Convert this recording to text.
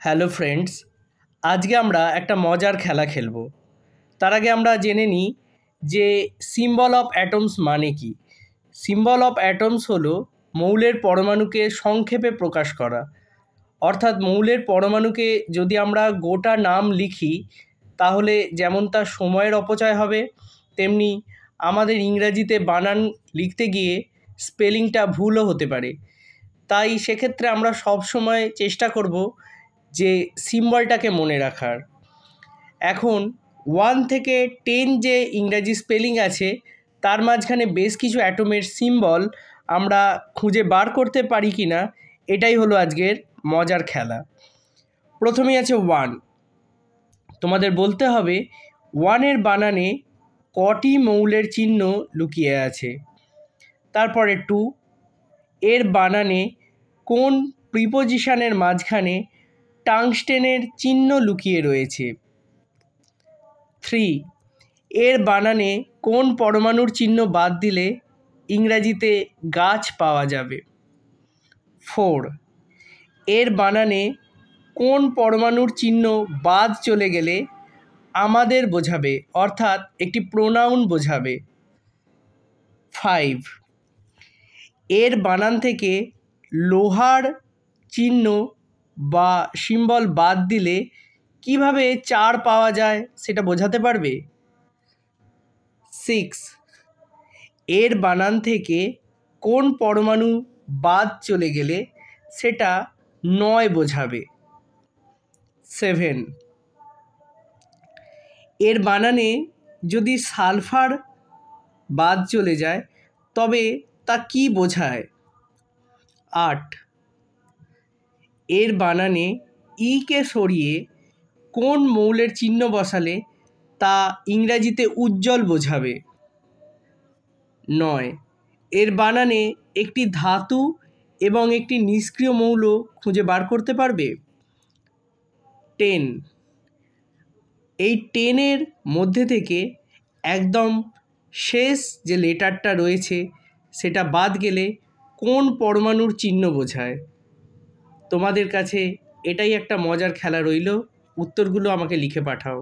Hello friends, আজকে আমরা একটা মজার খেলা খেলব। তার আগে আমরা জেনে নিই যে সিম্বল অফ অ্যাটমস মানে কি। সিম্বল অফ অ্যাটমস হলো মৌলের পরমাণুকে সংক্ষেপে প্রকাশ করা। অর্থাৎ মৌলের পরমাণুকে যদি আমরা গোটা নাম লিখি তাহলে যেমন তার সময়ের অপচয় হবে, তেমনি আমাদের ইংরাজিতে বানান লিখতে গিয়ে স্পেলিংটা ভুলও হতে পারে। তাই সেক্ষেত্রে আমরা সবসময় চেষ্টা করব যে সিম্বলটাকে মনে রাখার। এখন 1 থেকে 10 যে ইংরাজি স্পেলিং আছে তার মাঝখানে বেশ কিছু অ্যাটমের সিম্বল আমরা খুঁজে বার করতে পারি কি না, এটাই হলো আজকের মজার খেলা। প্রথমেই আছে 1। তোমাদের বলতে হবে 1-এর বানানে কটি মৌলের চিহ্ন লুকিয়ে আছে। তারপরে 2, এর বানানে কোন প্রিপোজিশনের মাঝখানে টাংস্টেনের চিহ্ন লুকিয়ে রয়েছে। 3, এর বানানে কোন পরমাণুর চিহ্ন বাদ দিলে ইংরাজিতে গাছ পাওয়া যাবে। 4, এর বানানে কোন পরমাণুর চিহ্ন বাদ চলে গেলে আমাদের বোঝাবে, অর্থাৎ একটি প্রোনাউন বোঝাবে। 5, এর বানান থেকে লোহার চিহ্ন বা সিম্বল বাদ দিলে কিভাবে 4 পাওয়া যায় সেটা বোঝাতে পারবে। 6, এর বানান থেকে কোন পরমাণু বাদ চলে গেলে সেটা 9 বোঝাবে। 7, এর বানানে যদি সালফার বাদ চলে যায় তবে তা কি বোঝায়। 8, এর বানানে কে সরিয়ে কোন মৌলের চিহ্ন বসালে তা ইংরাজিতে উজ্জ্বল বোঝাবে। 9, এর বানানে একটি ধাতু এবং একটি নিষ্ক্রিয় মৌল খুঁজে বার করতে পারবে। 10, এই 10-এর মধ্যে থেকে একদম শেষ যে লেটারটা রয়েছে সেটা বাদ গেলে কোন পরমাণুর চিহ্ন বোঝায়। তোমাদের কাছে এটাই একটা মজার খেলা রইল। উত্তরগুলো আমাকে লিখে পাঠাও।